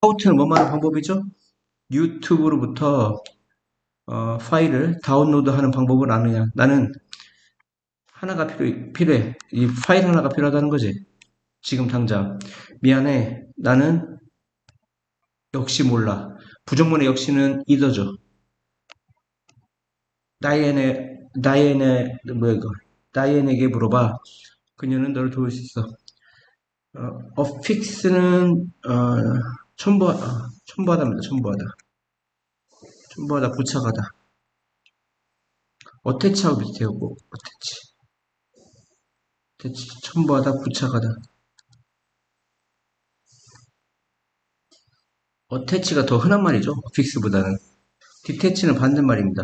하우트는 뭐만 하는 방법이죠? 유튜브로부터 파일을 다운로드하는 방법을 아느냐? 나는 하나가 필요해. 이 파일 하나가 필요하다는 거지. 지금 당장. 미안해. 나는 역시 몰라. 부정문의 역시는 이더죠. 뭐야 이거. 다이앤에게 물어봐. 그녀는 너를 도울 수 있어. 어픽스는 첨부하다입니다. 첨부하다, 부착하다. 어태치하고 비슷해요. 뭐, 어태치. 첨부하다, 부착하다. 어태치가 더 흔한 말이죠. 어픽스보다는. 디태치는 반대말입니다.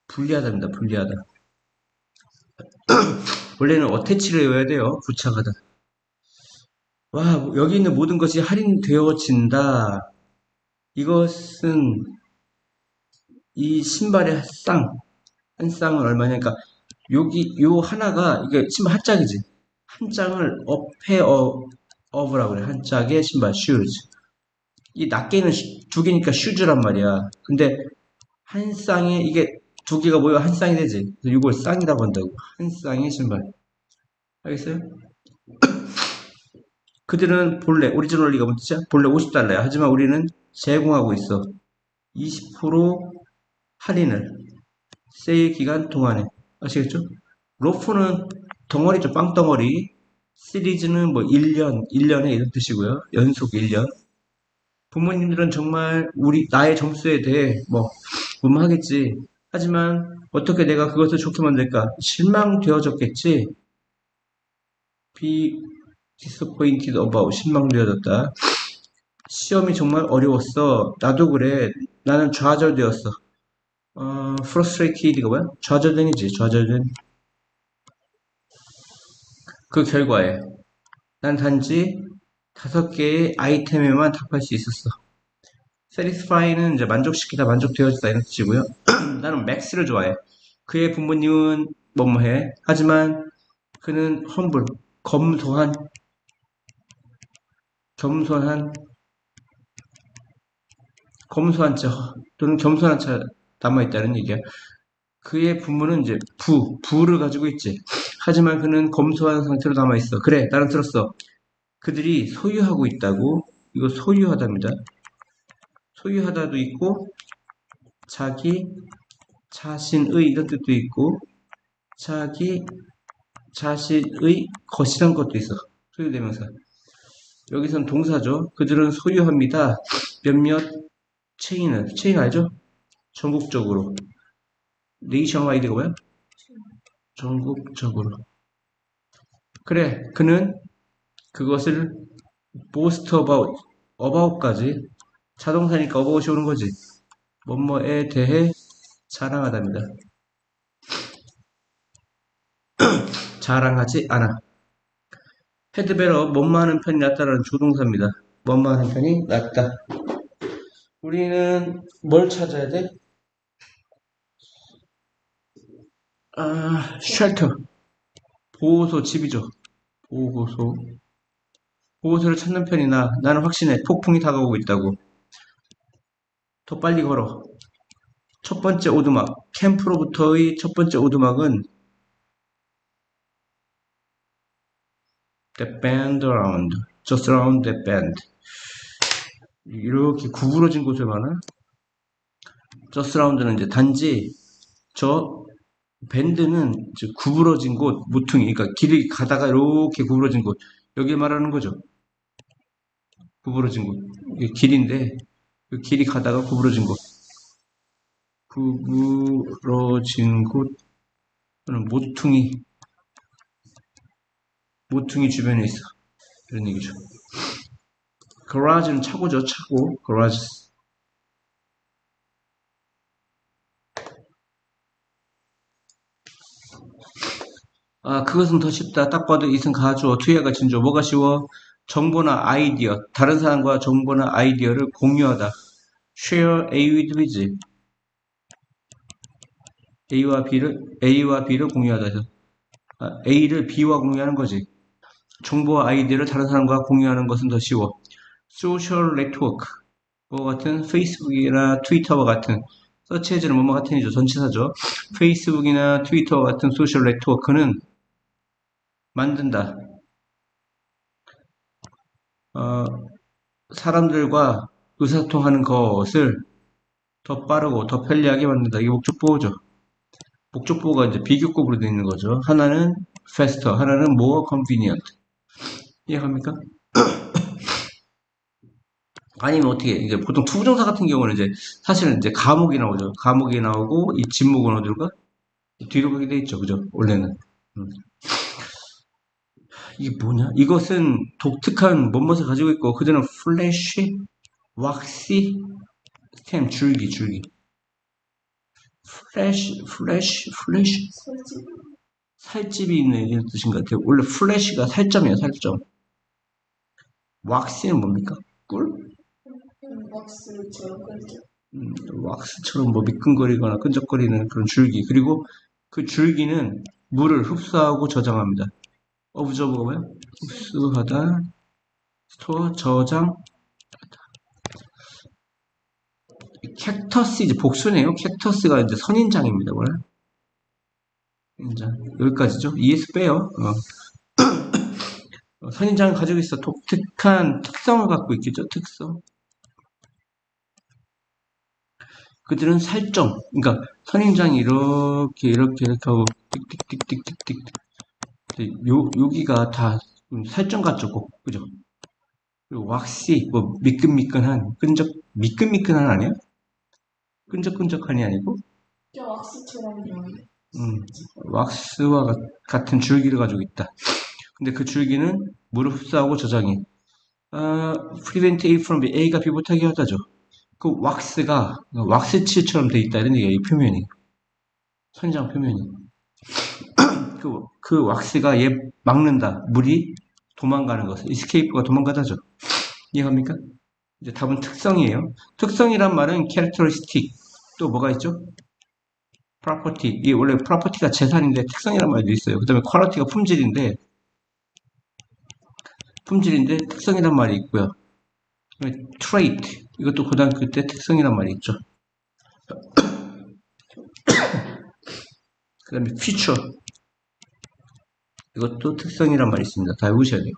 분리하다입니다. 분리하다. 원래는 어태치를 외워야 돼요. 부착하다. 와, 여기 있는 모든 것이 할인되어진다. 이것은 이 신발의 한 쌍은 얼마냐? 그러니까 요 하나가 이게 신발 한 짝이지. 한 짝을 어브라고 그래. 한 짝의 신발 shoes. 이 낱개는 두 개니까 shoes란 말이야. 근데 한 쌍에 이게 두 개가 모여 한 쌍이 되지. 그래서 이걸 쌍이라고 한다고. 한 쌍의 신발. 알겠어요? 그들은 본래 오리지널리가 뭔 뜻이야? 본래 50달러야. 하지만 우리는 제공하고 있어. 20% 할인을 세일 기간 동안에. 아시겠죠? 로프는 덩어리죠. 빵덩어리. 시리즈는 뭐 1년에 이런 뜻이고요. 연속 1년. 부모님들은 정말 나의 점수에 대해 뭐 무마하겠지. 하지만 어떻게 내가 그것을 좋게 만들까? 실망되어졌겠지. be disappointed about 실망되어졌다. 시험이 정말 어려웠어. 나도 그래. 나는 좌절되었어. frustrated가 뭐야? 좌절된이지. 좌절된. 그 결과에 난 단지 5개의 아이템에만 답할 수 있었어. satisfy는 이제 만족시키다, 만족되어지다 이런 뜻이고요. 나는 max를 좋아해. 그의 부모님은 뭐뭐해. 하지만 그는 humble, 검소한, 겸손한, 검소한 자 또는 겸손한 자 담아있다는 얘기야. 그의 부모는 이제 부를 가지고 있지. 하지만 그는 검소한 상태로 남아있어. 그래, 나는 들었어. 그들이 소유하고 있다고. 이거 소유하다입니다. 소유하다도 있고 자기 자신의 이런 뜻도 있고 자기 자신의 것이란 것도 있어. 소유대명사. 여기선 동사죠. 그들은 소유합니다. 몇몇 체인 알죠? 전국적으로. 네이션와이드가 뭐야? 전국적으로. 그래, 그는 그것을 boast about까지 자동사니까 about이 오는 거지. 뭐뭐에 대해 자랑하답니다. 자랑하지 않아. 헤드베러 뭐뭐 하는 편이 낫다라는 조동사입니다. 뭐뭐 하는 편이 낫다. 우리는 뭘 찾아야 돼? 쉘터. 보호소 집이죠. 보호소. 보호소를 찾는 편이나 나는 확신해. 폭풍이 다가오고 있다고. 더 빨리 걸어. 첫 번째 오두막. 캠프로부터의 첫 번째 오두막은 The band around. Just around the band. 이렇게 구부러진 곳에 많아. Just around는 이제 단지 저 밴드는 이제 구부러진 곳, 모퉁이. 그러니까 길이 가다가 이렇게 구부러진 곳. 여기 말하는 거죠. 구부러진 곳. 이게 길인데 그 길이 가다가 구부러진 곳. 구부러진 곳. 또는 모퉁이 주변에 있어. 이런 얘기죠. garage는 차고죠. 차고. garage. 그것은 더 쉽다. 딱 봐도 이승 가주어, 투야가 진주어. 뭐가 쉬워? 정보나 아이디어. 다른 사람과 정보나 아이디어를 공유하다. share A with B지. A와 B를 공유하다 해서. A를 B와 공유하는 거지. 정보와 아이디어를 다른 사람과 공유하는 것은 더 쉬워. 소셜 네트워크, 뭐 같은 페이스북이나 트위터와 같은 서치 해주는 뭐뭐 같은이죠. 전치사죠. 페이스북이나 트위터와 같은 소셜 네트워크는 만든다. 어, 사람들과 의사소통하는 것을 더 빠르고 더 편리하게 만든다. 이게 목적보호죠. 목적보호가 이제 비교급으로 되어 있는 거죠. 하나는 faster, 하나는 more convenient. 이해갑니까? 아니면 어떻게, 이제 보통 투부정사 같은 경우는 이제 사실은 이제 감옥이 나오죠. 감옥이 나오고 이 진목은 어디로 가? 뒤로 가게 돼 있죠. 그죠? 원래는. 음. 이게 뭐냐? 이것은 독특한 뭔것을 가지고 있고, 그들은 플래시, 왁시, 스템, 줄기. 플래시. 살집이 있는 이런 뜻인 것 같아요. 원래 플래시가 살점이에요, 살점. 왁시는 뭡니까? 꿀? 왁스처럼 뭐 미끈거리거나 끈적거리는 그런 줄기. 그리고 그 줄기는 물을 흡수하고 저장합니다. 어브저브가 뭐야? 흡수하다, 스토어, 저장. 캡터스 이제 복수네요. 캡터스가 이제 선인장입니다. 뭐야? 선인장. 여기까지죠. ES 빼요. 선인장은 가지고 있어 독특한 특성을 갖고 있겠죠. 특성. 그들은 살점. 그러니까 선인장이 이렇게 하고 띡띡띡띡띡띡. 여기가 다 살점 같죠. 꼭. 그죠? 그리고 왁시 뭐 미끈미끈한 미끈미끈한 아니야? 끈적끈적한이 아니고 음, 왁스와 같은 줄기를 가지고 있다. 근데 그 줄기는 물을 흡수하고 저장해. prevent A from B, A가 B 못하게 하다죠. 그 왁스가 왁스칠처럼 돼 있다 이런 얘기야. 이 표면이 선장 표면이 그 왁스가 얘 막는다. 물이 도망가는 것을 이스케이프가 도망가다죠. 이해갑니까? 이제 답은 특성이에요. 특성이란 말은 characteristic 또 뭐가 있죠? property. 이게 원래 property가 재산인데 특성이란 말도 있어요. 그 다음에 quality가 품질인데 특성이란 말이 있고요. trait 이것도 고등학교 때 특성이란 말이 있죠. 그 다음에 feature 이것도 특성이란 말이 있습니다. 다 외우셔야 돼요.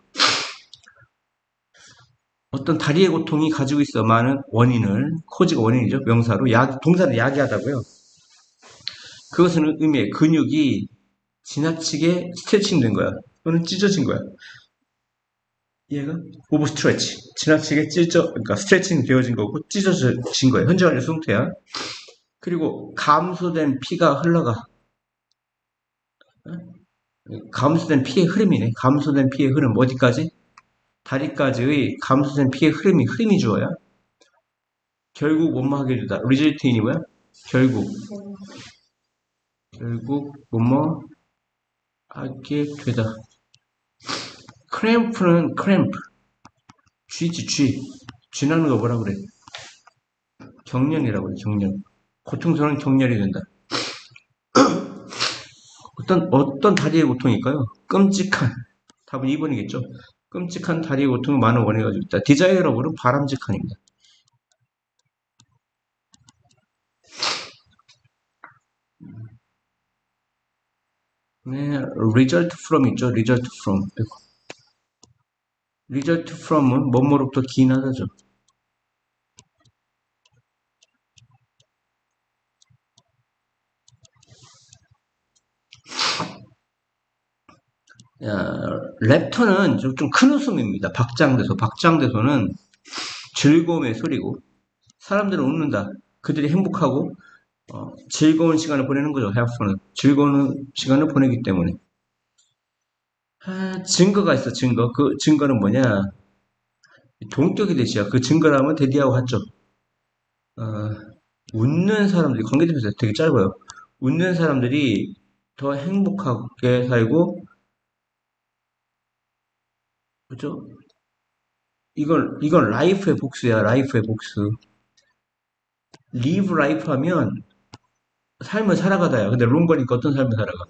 어떤 다리의 고통이 가지고 있어 많은 원인을 코즈가 원인이죠. 명사로 동사를 야기하다고요. 그것은 의미해 근육이 지나치게 스트레칭 된 거야. 또는 찢어진 거야. 얘가 오버 스트레치 지나치게 그러니까 스트레칭 되어진 거고 찢어진 거예요. 현재 완료 수동태야. 그리고 감소된 피가 흘러가. 감소된 피의 흐름이네. 감소된 피의 흐름 어디까지? 다리까지의 감소된 피의 흐름이 주어야 결국 뭐뭐 하게 되다. 리절트인이 뭐야? 결국 뭐뭐 하게 되다. 크램프는 크램프 쥐지 쥐나는 거 뭐라 그래? 경련이라고 그래. 경련. 고통스러운 경련이 된다. 어떤 다리의 고통일까요? 끔찍한. 답은 2번이겠죠. 끔찍한 다리의 고통을 많은 원인이 가지고 있다. 디자이어러블은 바람직한입니다. 네, result from 있죠. result from. result from은 뭐뭐로부터 기인하다죠. 랩터는 좀 큰 웃음입니다. 박장대소는 즐거움의 소리고 사람들은 웃는다. 그들이 행복하고 즐거운 시간을 보내는 거죠. 해프는 즐거운 시간을 보내기 때문에 증거가 있어. 그 증거는 뭐냐? 동격이 되시야. 그 증거라면 데디하고 하죠. 웃는 사람들이 관계대명사 되게 짧아요. 웃는 사람들이 더 행복하게 살고 그죠? 이건 라이프의 복수야. 라이프의 복수. live life 하면 삶을 살아가다야. 근데 롱거니까 어떤 삶을 살아가?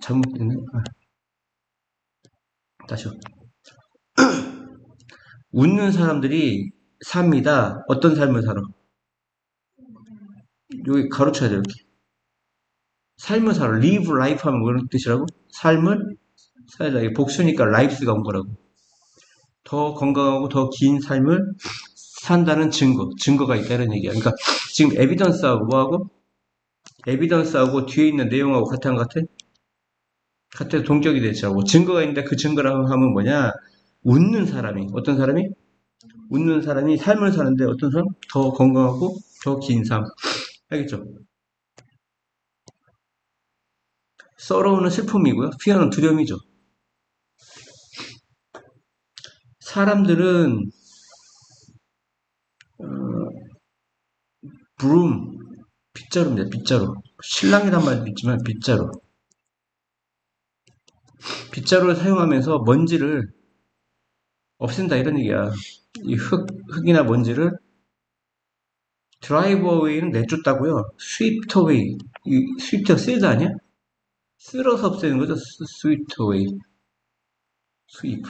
잘못됐네. 다시요. 웃는 사람들이 삽니다. 어떤 삶을 살아? 여기 가로쳐야 돼, 이렇게. 삶을 살아. live life 하면 뭐 이런 뜻이라고? 삶을 살다. 이게 복수니까 lives가 온 거라고. 더 건강하고 더 긴 삶을 산다는 증거가 있다 이런 얘기야. 그러니까 지금 에비던스하고 뭐하고? 에비던스하고 뒤에 있는 내용하고 같은 것 같아? 같아 동격이 되죠. 증거가 있는데 그 증거라고 하면 뭐냐? 웃는 사람이 어떤 사람이? 웃는 사람이 삶을 사는데 어떤 사람? 더 건강하고 더 긴 삶. 알겠죠? sorrow는 슬픔이고요. fear는 두려움이죠. 사람들은 broom 빗자루입니다. 빗자루. 신랑이란 말도 있지만 빗자루. 빗자루를 사용하면서 먼지를 없앤다 이런 얘기야. 이 흙이나 먼지를 드라이브 어웨이는 내쫓다고요. 스위프트 어웨이. 이 스위프트가 세드 아니야? 쓸어서 없애는 거죠. 스위프트 어웨이. 스위프.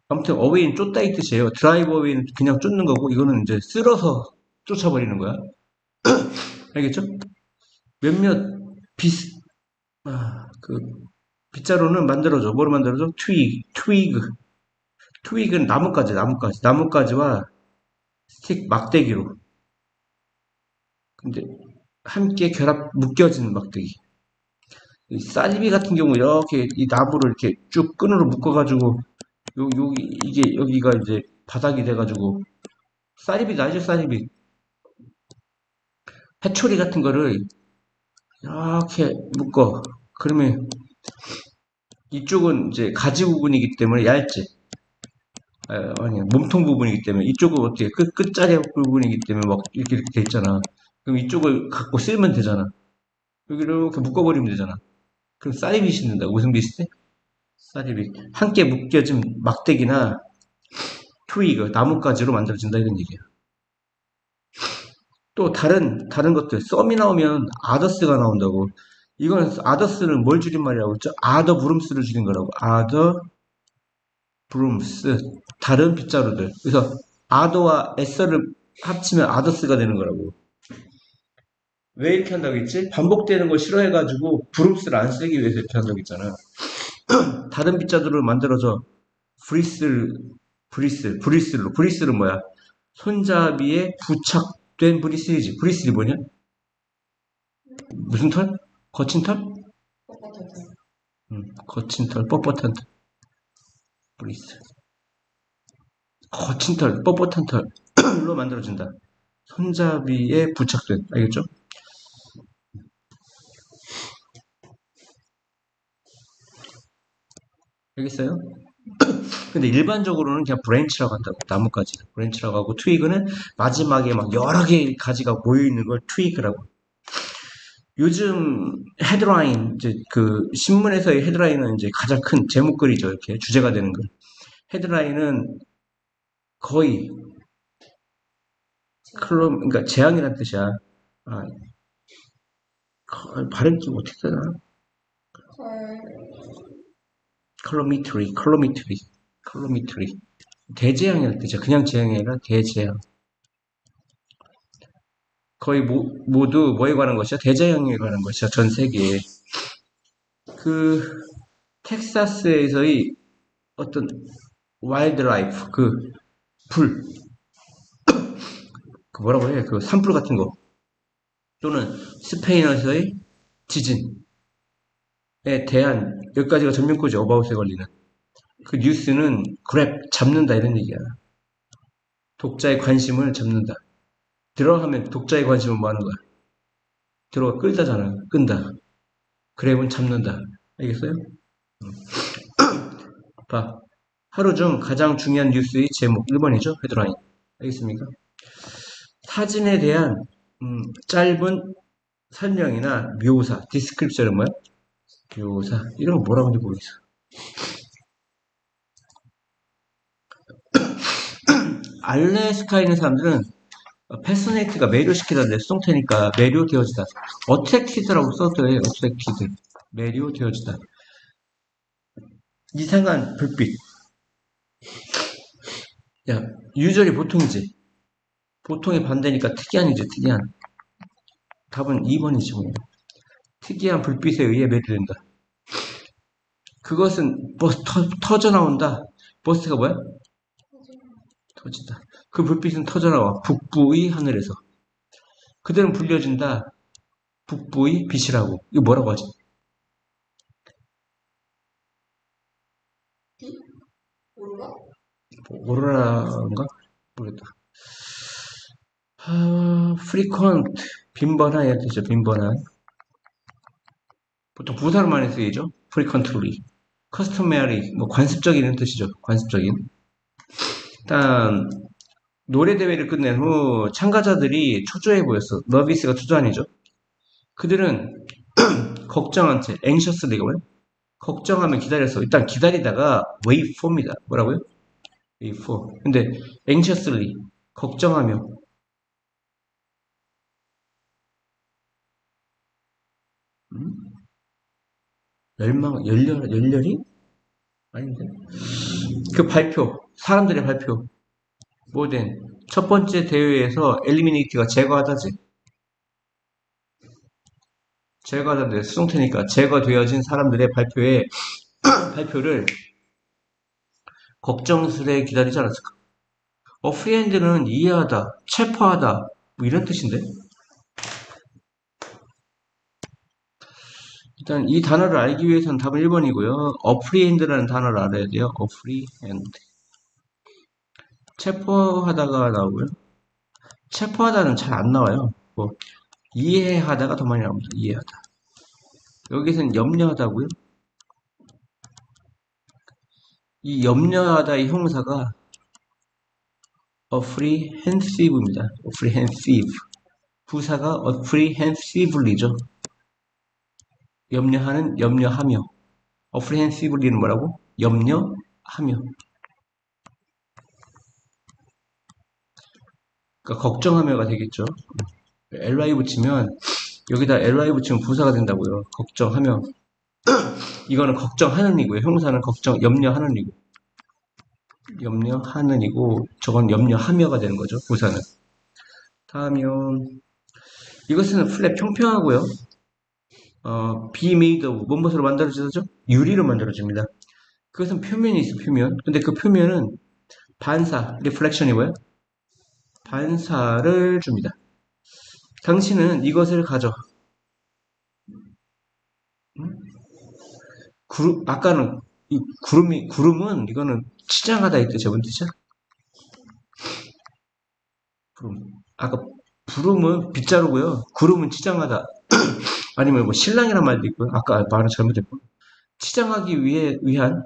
아무튼 어웨이는 쫓다 이 뜻이에요. 드라이브 어웨이는 그냥 쫓는 거고 이거는 이제 쓸어서 쫓아버리는 거야. 알겠죠? 몇몇 비스 그 빗자루는 만들어줘. 뭐로 만들어줘? 트위그는 나뭇가지와 스틱 막대기로. 근데 함께 묶여지는 막대기. 이 쌀비 같은 경우 이렇게 이 나무를 이렇게 쭉 끈으로 묶어가지고 이게 여기가 이제 바닥이 돼가지고 쌀입이 알죠? 쌀입이 해초리 같은 거를 이렇게 묶어. 그러면 이쪽은 이제 가지 부분이기 때문에 얇지. 아니 몸통 부분이기 때문에 이쪽은 어떻게 끝자리 부분이기 때문에 막 이렇게 돼 있잖아. 그럼 이쪽을 갖고 쓰면 되잖아. 여기를 이렇게 묶어버리면 되잖아. 그럼 쌀입이 신는다. 무슨 비슷해? 쌀입이 함께 묶여진 막대기나 트위그 나뭇가지로 만들어진다 이런 얘기야. 또 다른 것들 썸이 나오면 아더스가 나온다고. 이건 아더스는 뭘 줄임말이라고 했죠? 아더 브룸스를 줄인 거라고. 아더 브룸스 다른 빗자루들. 그래서 아더와 에서를 합치면 아더스가 되는 거라고. 왜 이렇게 한다고 했지? 반복되는 걸 싫어해가지고 브룸스를 안 쓰기 위해서 이렇게 한다고 했잖아. 다른 빗자루를 만들어서 브리슬은 뭐야? 손잡이에 부착된 브리슬이지. 브리슬이 뭐냐? 무슨 털? 거친 털? 거친 털, 뻣뻣한 털. 브리슬. 거친 털, 뻣뻣한 털로 만들어진다. 손잡이에 부착된, 알겠죠? 알겠어요? 근데 일반적으로는 그냥 브랜치라고 한다고, 나뭇가지. 브랜치라고 하고, 트위그는 마지막에 막 여러 개의 가지가 모여있는 걸 트위그라고. 요즘 헤드라인, 이제 그 신문에서의 헤드라인은 이제 가장 큰 제목글이죠. 이렇게 주제가 되는 거. 헤드라인은 거의 그러니까 재앙이란 뜻이야. 아, 발음이 좀 어떻게 되나? 컬러미트리. 대재앙이란 뜻이야. 그냥 재앙이 아니라 대재앙. 거의 모두 뭐에 관한 것이야? 대재앙에 관한 것이야. 전 세계에. 그 텍사스에서의 어떤 와일드 라이프, 불, 그 뭐라고 해? 그 산불 같은 거. 또는 스페인어에서의 지진에 대한 몇 가지가 전면고지 어바웃에 걸리는 그 뉴스는 그랩 잡는다 이런 얘기야. 독자의 관심을 잡는다. 들어가면 독자의 관심을 뭐 하는 거야? 들어가 끌다잖아. 끈다. 그랩은 잡는다. 알겠어요? 봐. 하루 중 가장 중요한 뉴스의 제목 1번이죠. 헤드라인. 알겠습니까? 사진에 대한 짧은 설명이나 묘사, 디스크립션은 뭐야? 묘사. 이런 거 뭐라고 하는지 모르겠어. 알래스카에 있는 사람들은 패스네이트가 매료시키다는데 수동태니까 매료되어지다. 어트랙티드라고 써도 해. 어트랙티드. 매료되어지다. 이상한 불빛. 야, 유저리 보통이지. 보통의 반대니까 특이한이지, 특이한. 답은 2번이지, 뭐. 특이한 불빛에 의해 매료된다. 그것은 터져 나온다. 버스가 뭐야? 터진다. 그 불빛은 터져 나와. 북부의 하늘에서. 그들은 불려진다. 북부의 빛이라고. 이거 뭐라고 하지? 오로라인가? 모르겠다. frequent, 빈번한 이런 뜻이죠. 빈번한. 보통 부사로 많이 쓰이죠. frequently. customary, 뭐 관습적인 이런 뜻이죠. 관습적인. 일단 노래 대회를 끝낸 후 참가자들이 초조해 보였어. 너비스가 초조한이죠. 그들은 걱정한 채 anxiously가 뭐예요? 걱정하며 기다렸어. 일단 기다리다가 wait for입니다. 뭐라고요? wait for. 근데 anxiously 걱정하며 음? 열렬히? 아닌데. 그 발표, 사람들의 발표. 뭐든 첫 번째 대회에서 엘리미네이트가 제거하다지. 제거하다인데 수동태니까 제거되어진 사람들의 발표를 걱정스레 기다리지 않았을까? 어프리엔드는 이해하다, 체포하다, 뭐 이런 뜻인데? 일단 이 단어를 알기 위해서는 답은 1번이고요. 어프리엔드라는 단어를 알아야 돼요. 어프리엔드. 체포하다가 나오고요. 체포하다는 잘 안 나와요. 뭐 이해하다가 더 많이 나옵니다. 이해하다. 여기서는 염려하다고요. 이 염려하다의 형사가 apprehensive입니다. apprehensive. 부사가 apprehensively죠. 염려하는, 염려하며. apprehensively는 뭐라고? 염려하며. 그러니까 걱정하며가 되겠죠. ly 붙이면 여기다 ly 붙이면 부사가 된다고요. 걱정하며. 이거는 걱정하는 이고요. 형사는 염려하는 이고. 염려하는 이고 저건 염려하며가 되는 거죠. 부사는. 다음이요. 이것은 플랫 평평하고요. be made of 무엇으로 만들어지죠? 유리로 만들어집니다. 그것은 표면이 있어, 표면. 근데 그 표면은 반사, reflection이고요. 반사를 줍니다. 당신은 이것을 가져. 아까는 이 구름은 이거는 치장하다 이 뜻이야. 뭔 뜻이야? 구름. 아까 구름은 빗자루고요. 구름은 치장하다. 아니면 뭐 신랑이란 말도 있고요. 아까 말은 잘못했고. 치장하기 위한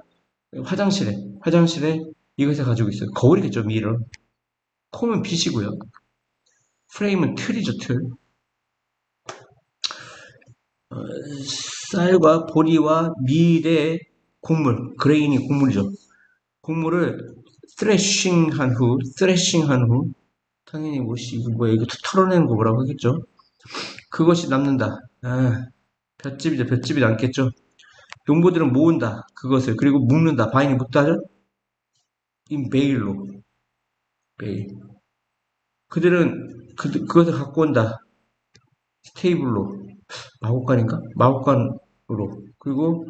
화장실에 이것을 가지고 있어요. 거울이겠죠, 미러. 콤은 빛이고요. 프레임은 틀이죠, 틀. 어, 쌀과 보리와 밀의 곡물, 그레인이 곡물이죠. 곡물을 스레싱한 후, 당연히 이거 뭐야, 이거 털어내는 거 뭐라고 하겠죠? 그것이 남는다. 아, 볏집이죠, 볏집이 남겠죠. 농부들은 모은다, 그것을. 그리고 묶는다, 바인이 묶다죠? 이 베일로, 베일. 그것을 갖고 온다, 스테이블로. 마곡간으로. 그리고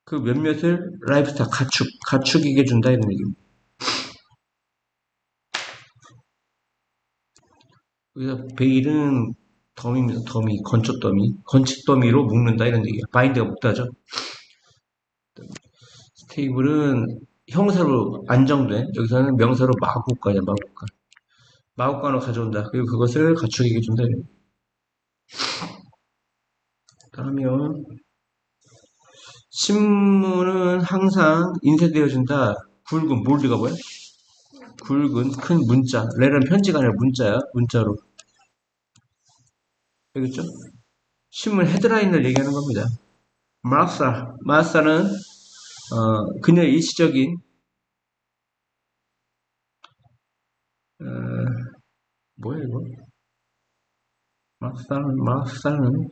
그 몇몇을 라이프스타 가축에게 준다 이런 얘기입니다. 그래서 베일은 덤입니다. 건축더미로 묶는다 이런 얘기야. 바인드가 묶다죠. 스테이블은 형사로 안정된, 여기서는 명사로 마곡간이야. 마곡간으로 가져온다. 그리고 그것을 가축에게 준다. 다음이요. 신문은 항상 인쇄되어진다. 굵은 몰드가 뭐야? 굵은 큰 문자. 레는 편지가 아니라 문자야. 문자로. 알겠죠? 신문 헤드라인을 얘기하는 겁니다. 마사는 그녀의 일시적인 어, 뭐야 이거? 마사는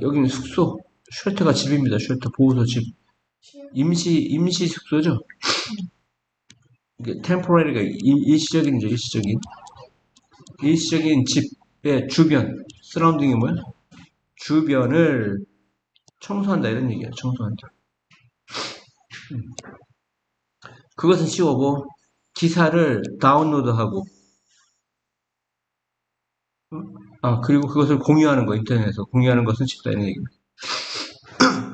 여기는 숙소, 쉘터가 집입니다. 쉘터 보호소 집. 임시 숙소죠. 이게 temporary가 일시적인이죠, 일시적인. 일시적인 집의 주변, 서라운딩이 뭐야? 주변을 청소한다, 이런 얘기야, 청소한다. 그것은 쉬워고, 기사를 다운로드하고, 그리고 그것을 공유하는 거, 인터넷에서 공유하는 것은 쉽다, 이런 얘기입니다.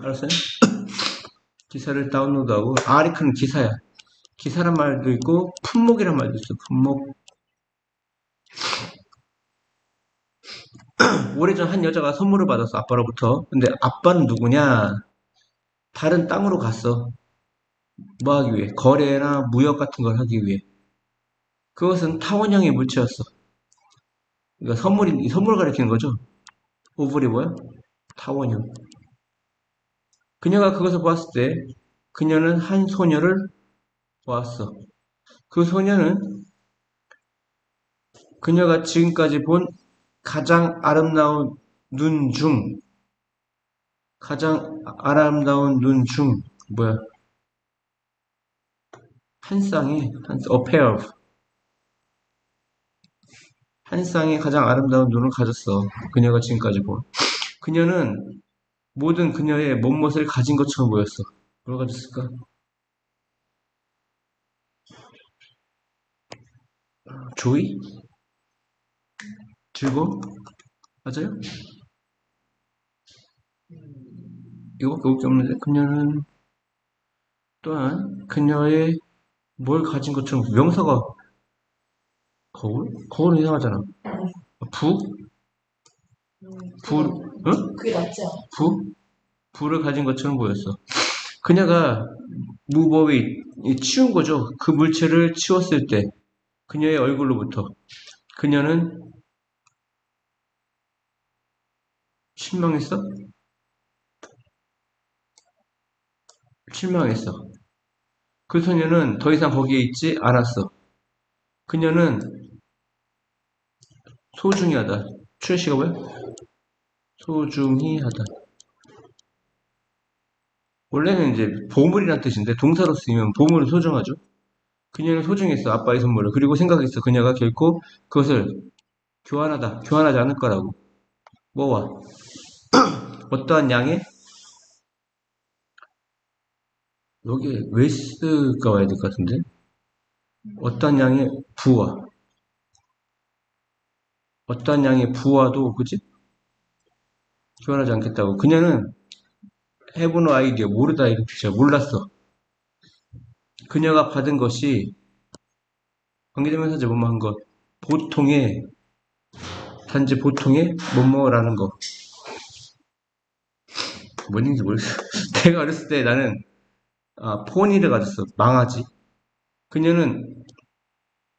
알았어요? 기사를 다운로드하고, 아리크는 기사야. 기사란 말도 있고, 품목이란 말도 있어, 품목. 오래전 한 여자가 선물을 받았어, 아빠로부터. 근데 아빠는 누구냐? 다른 땅으로 갔어. 뭐 하기 위해? 거래나 무역 같은 걸 하기 위해. 그것은 타원형의 물체였어. 그러니까 선물을 가리키는 거죠. 오블이 뭐야? 타원형. 그녀가 그것을 보았을 때, 그녀는 한 소녀를 보았어. 그 소녀는 그녀가 지금까지 본 가장 아름다운 눈 중, 가장 아름다운 눈 중, 뭐야? 한 쌍이, a pair of. 한 쌍이 가장 아름다운 눈을 가졌어. 그녀가 지금까지 본. 그녀는 모든 그녀의 몸멋을 가진 것처럼 보였어. 뭘 가졌을까? 조이? 즐거움? 맞아요? 이거밖에 없는데 그녀는 또한 그녀의 뭘 가진 것처럼 명사가 거울? 거울은 이상하잖아. 부? 부? 응? 그게 낫지 않아? 부? 부를 가진 것처럼 보였어. 그녀가 무법이 치운 거죠. 그 물체를 치웠을 때 그녀의 얼굴로부터 그녀는 실망했어? 실망했어. 그 소녀는 더 이상 거기에 있지 않았어. 그녀는 소중히 하다. 출시가 뭐야? 소중히 하다. 원래는 이제 보물이란 뜻인데 동사로 쓰이면 보물은 소중하죠. 그녀는 소중했어. 아빠의 선물을. 그리고 생각했어. 그녀가 결코 그것을 교환하지 않을 거라고. 뭐와? 어떠한 양의? 여기에 웨스가 와야 될 것 같은데? 어떠한 양의 부와. 어떠한 양의 부와도, 그지? 교환하지 않겠다고. 그녀는 have no idea, 모르다 이런 뜻이야. 몰랐어. 그녀가 받은 것이 관계대명사제 뭐뭐 한 것. 보통의, 단지 보통의 뭐뭐라는 거. 뭔 얘기인지 모르겠어. 내가 어렸을 때 나는 포니를 가졌어. 망아지. 그녀는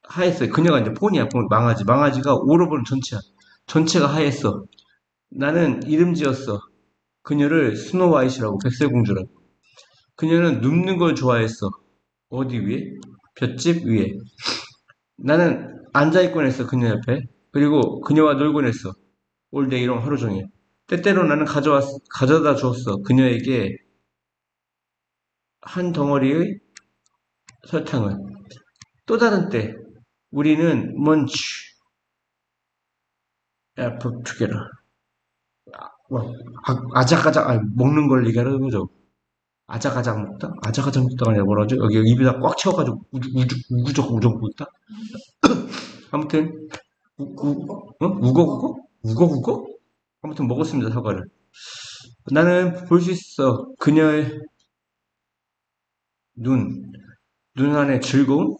하였어요. 그녀가 이제 폰이야, 폰. 망아지. 망아지가 오로보는 전체야. 전체가 하였어. 나는 이름 지었어. 그녀를 스노우화이트라고, 백설공주라고. 그녀는 눕는 걸 좋아했어. 어디 위에? 볏짚 위에. 나는 앉아있곤 했어, 그녀 옆에. 그리고 그녀와 놀곤 했어. 올데이롱 하루 종일. 때때로 나는 가져다 주었어. 그녀에게 한 덩어리의 설탕을. 또 다른 때, 우리는 먼치, 애플 투게더. 아작아작, 먹는 걸 얘기하는 거죠. 아작아작 먹다? 아작아작 먹다가 아니라 뭐라 하죠? 여기 입에다 꽉 채워가지고 우거우거 먹다? 아무튼, 우거우거? 우거우거? 아무튼 먹었습니다, 사과를. 나는 볼 수 있어. 그녀의 눈, 눈 안에 즐거움?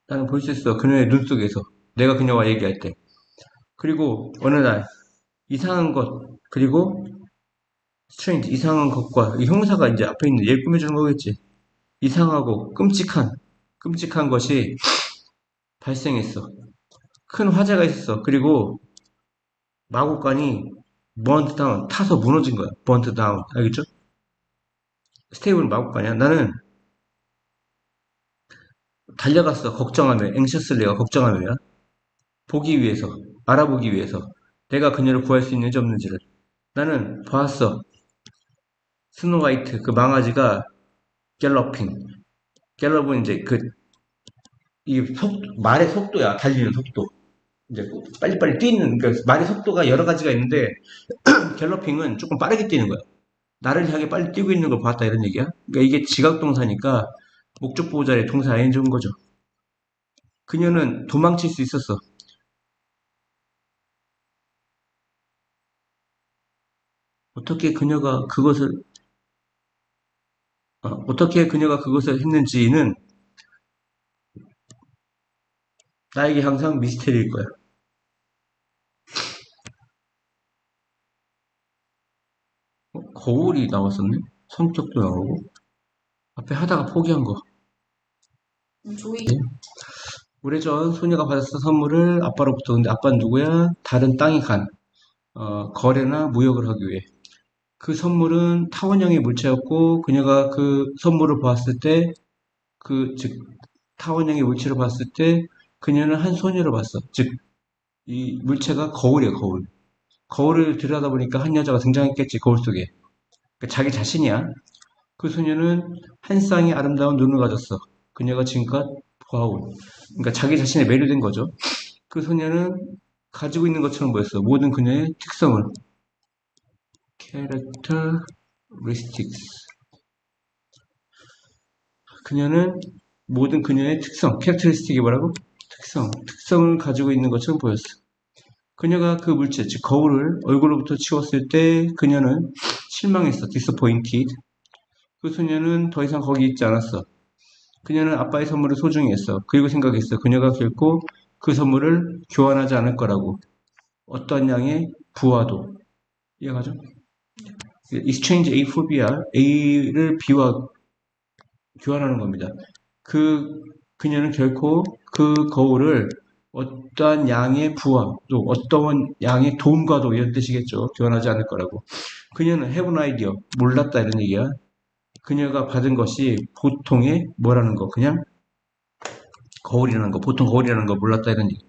나는 볼 수 있어. 그녀의 눈 속에서. 내가 그녀와 얘기할 때. 그리고 어느 날, 이상한 것, 그리고 스트레인지, 이상한 것과, 이 형사가 이제 앞에 있는 얘 꾸며주는 거겠지. 이상하고 끔찍한 것이 발생했어. 큰 화재가 있었어. 그리고 마곡간이 번트 다운, 타서 무너진 거야. 번트 다운. 알겠죠? 스테이블은 마곡간이야. 나는 달려갔어. 걱정하며. 앵셔슬리가 걱정하며. 보기 위해서. 알아보기 위해서. 내가 그녀를 구할 수 있는지 없는지를. 나는 봤어. 스노 화이트 그 망아지가 갤러핑. 갤럽은 이제 말의 속도야. 달리는 속도. 이제 빨리빨리 뛰는, 그러니까 말의 속도가 여러 가지가 있는데, 갤러핑은 조금 빠르게 뛰는 거야. 나를 향해 빨리 뛰고 있는 걸 봤다, 이런 얘기야. 그러니까 이게 지각동사니까, 목적 보호 자리에 동사 ing 온 거죠. 그녀는 도망칠 수 있었어. 어떻게 그녀가 그것을 했는지는 나에게 항상 미스테리일 거야. 거울이 나왔었네? 성격도 나오고. 앞에 하다가 포기한 거. 조이. 네. 오래전 소녀가 받았을 선물을 아빠로부터. 근데 아빠는 누구야? 다른 땅에 간 거래나 무역을 하기 위해. 그 선물은 타원형의 물체였고 그녀가 그 선물을 보았을 때, 즉 타원형의 물체를 봤을 때 그녀는 한 소녀를 봤어. 즉 이 물체가 거울이야, 거울. 거울을 들여다보니까 한 여자가 등장했겠지, 거울 속에. 그러니까 자기 자신이야. 그 소녀는 한 쌍의 아름다운 눈을 가졌어. 그녀가 지금껏 보아온. 그러니까 자기 자신에 매료된 거죠. 그 소녀는 가지고 있는 것처럼 보였어. 모든 그녀의 특성을. characteristics. 그녀는 모든 그녀의 특성, characteristic이 뭐라고? 특성을 가지고 있는 것처럼 보였어. 그녀가 그 물체, 즉 거울을 얼굴로부터 치웠을 때 그녀는 실망했어. disappointed. 그 소녀는 더 이상 거기 있지 않았어. 그녀는 아빠의 선물을 소중히 했어. 그리고 생각했어. 그녀가 결코 그 선물을 교환하지 않을 거라고. 어떤 양의 부와도. 이해가죠? exchange A for B야. A를 B와 교환하는 겁니다. 그녀는 결코 그 거울을 어떠한 양의 부와 또 어떠한 양의 도움과도, 이런 뜻이겠죠. 교환하지 않을 거라고. 그녀는 have an idea. 몰랐다, 이런 얘기야. 그녀가 받은 것이 보통의 뭐라는 거. 그냥 거울이라는 거. 보통 거울이라는 거 몰랐다, 이런 얘기.